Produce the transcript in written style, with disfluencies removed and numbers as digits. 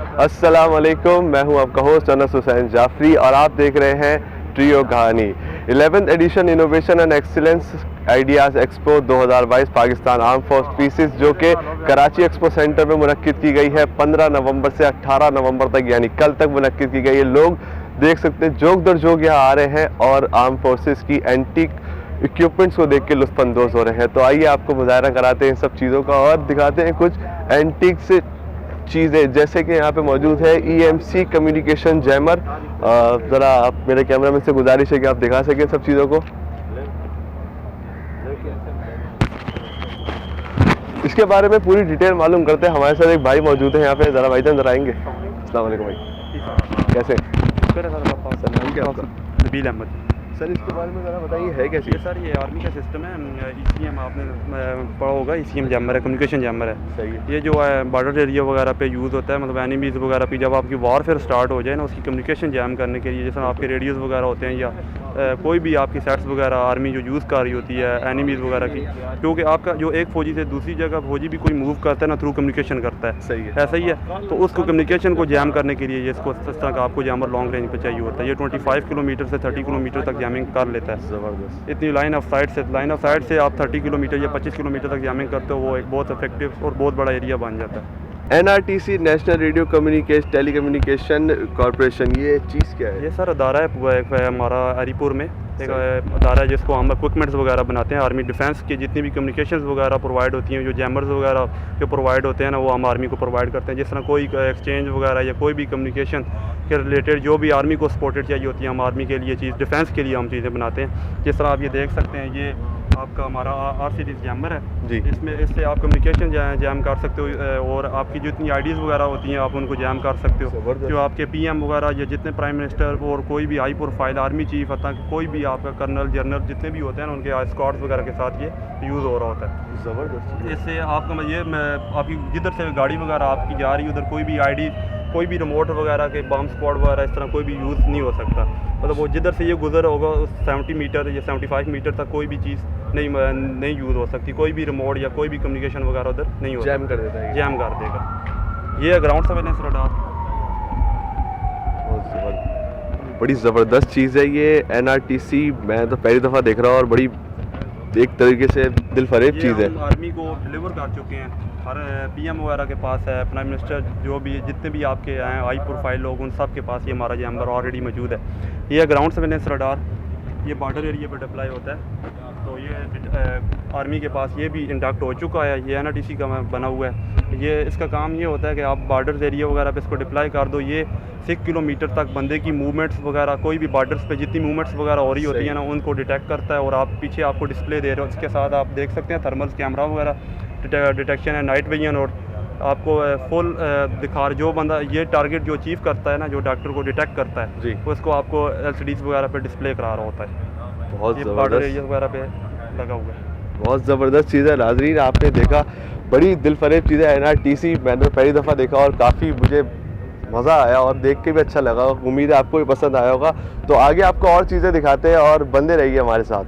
अस्सलाम वालेकुम, मैं हूं आपका होस्ट अनस हुसैन जाफरी और आप देख रहे हैं ट्रियो कहानी। 11th edition innovation and excellence ideas expo 2022 Pakistan arm force pieces जो कि कराची एक्सपो सेंटर में मुनक्किद की गई है 15 नवंबर से 18 नवंबर तक, यानी कल तक मुनक्किद की गई है। लोग देख सकते हैं जोक दर जोक यहाँ आ रहे हैं और आर्म फोर्सेस की एंटीक इक्विपमेंट्स को देख के लुत्फ़अंदोज़ हो रहे हैं। तो आइए आपको मुज़ाहरा कराते हैं इन सब चीज़ों का और दिखाते हैं कुछ एंटीक से चीज़ें, जैसे कि यहाँ पे मौजूद है EMC कम्युनिकेशन जैमर। ज़रा आप मेरे कैमरामैन से गुजारिश है कि आप दिखा सकें सब चीज़ों को। इसके बारे में पूरी डिटेल मालूम करते हैं। हमारे साथ एक भाई मौजूद है यहाँ पे, ज़रा भाईजान ज़रा आएंगे। अस्सलाम वालेकुम भाई, कैसे सर? नाम क्या आपका? नबील अहमद। सर इसके बारे में ज़रा बताइए, है कैसी? ये सर ये आर्मी का सिस्टम है। ECM आपने पढ़ा होगा, ECM जैमर है, कम्युनिकेशन जैमर है। सही है। ये जो है बॉर्डर एरिया वगैरह पे यूज़ होता है, मतलब एनिमीज़ वगैरह पे जब आपकी वॉरफेयर स्टार्ट हो जाए ना, उसकी कम्युनिकेशन जैम करने के लिए, जैसे आपके रेडियोस वगैरह होते हैं या कोई भी आपकी सेट्स वगैरह आर्मी जो यूज़ कर रही होती है एनिमीज़ वगैरह की, क्योंकि आपका जो एक फ़ौजी से दूसरी जगह फ़ौजी भी कोई मूव करता है ना, थ्रू कम्युनिकेशन करता है। सही है। ऐसा ही है, तो उसको कम्युनिकेशन को जैम करने के लिए इसको इस तरह का आपको जैमर लॉन्ग रेंज पे चाहिए होता है। ये 25 किलोमीटर से 30 किलोमीटर तक जैमिंग कर लेता है। ज़बरदस्त। इतनी लाइन ऑफ साइट से आप 30 किलोमीटर या 25 किलोमीटर तक जैमिंग करते हो, वो एक बहुत इफेक्टिव और बहुत बड़ा एरिया बन जाता है। NRTC national radio communication telecommunication corporation, ये चीज़ क्या है? ये सर अदारा है हमारा हरीपुर में एक अदारा है जिसको हम इक्विपमेंट्स वगैरह बनाते हैं। आर्मी डिफेंस की जितनी भी कम्युनिकेशंस वगैरह प्रोवाइड होती हैं, जो जैमर्स वगैरह जो प्रोवाइड होते हैं ना, वो हम आर्मी को प्रोवाइड करते हैं। जिस तरह कोई एक्सचेंज वगैरह या कोई भी कम्युनिकेशन के रिलेटेड जो भी आर्मी को सपोर्टेड चाहिए होती है, हम आर्मी के लिए चीज़ डिफेंस के लिए हम चीज़ें बनाते हैं। जिस तरह आप ये देख सकते हैं, ये आपका हमारा R सीरीज़ जैमर है जी। इससे आप कम्युनिकेशन जैम कर सकते हो और आपकी जितनी IDs वगैरह होती हैं आप उनको जैम कर सकते हो। जो आपके PM वगैरह या जितने प्राइम मिनिस्टर और कोई भी हाई प्रोफाइल आर्मी चीफ, हता कोई भी आपका कर्नल जनरल जितने भी होते हैं ना, उनके स्क्वाड्स वगैरह के साथ ये यूज़ हो रहा होता है। ज़बरदस्त। इससे आपका आपकी जिधर से गाड़ी वगैरह आपकी जा रही है उधर कोई भी ID, कोई भी रिमोट वगैरह के बम स्क्वाड वगैरह इस तरह कोई भी यूज़ नहीं हो सकता। मतलब वो जिधर से ये गुजर होगा 70 मीटर या 75 मीटर तक कोई भी चीज़ नहीं यूज़ हो सकती। कोई भी रिमोट या कोई भी कम्युनिकेशन वगैरह उधर नहीं हो जैम कर देता है, जैम कर देगा। ये ग्राउंड सर्वेलेंस रडार बड़ी ज़बरदस्त चीज़ है ये NRTC। मैं तो पहली दफ़ा देख रहा हूँ और बड़ी एक तरीके से दिल फरेब चीज़ है। आर्मी को डिलीवर कर चुके हैं, हर PM वगैरह के पास है, प्राइम मिनिस्टर जो भी जितने भी आपके हैं हाई प्रोफाइल लोग, उन सब के पास ये हमारा जैमर ऑलरेडी मौजूद है। ये ग्राउंड सर्वेलेंस रडार ये बॉर्डर एरिया पर अप्लाई होता है, तो ये आर्मी के पास ये भी इंडक्ट हो चुका है। ये NRTC का बना हुआ है। ये इसका काम ये होता है कि आप बॉर्डर एरिया वगैरह पे इसको डिप्लाई कर दो। ये 6 किलोमीटर तक बंदे की मूवमेंट्स वगैरह, कोई भी बॉर्डर्स पे जितनी मूवमेंट्स वगैरह हो रही होती है ना, उनको डिटेक्ट करता है और आप पीछे आपको डिस्प्ले दे रहे हो। इसके साथ आप देख सकते हैं थर्मल कैमरा वगैरह डिटेक्शन है, नाइट विजन, और आपको फुल दिखा जो बंदा ये टारगेट जो अचीव करता है ना, जो डॉक्टर को डिटेक्ट करता है जी, उसको आपको LCDs वगैरह पे डिस्प्ले करा रहा होता है। बहुत ये बॉर्डर एरिया ज़बरदस्त, वगैरह पे लगा हुआ है। बहुत ज़बरदस्त चीज़ है। नाज़रीन आपने देखा, बड़ी दिल फरेब चीज़ है NRTC। मैंने पहली दफ़ा देखा और काफ़ी मुझे मज़ा आया और देख के भी अच्छा लगा। उम्मीद है आपको भी पसंद आया होगा। तो आगे आपको और चीज़ें दिखाते हैं और बंदे रहिए हमारे साथ।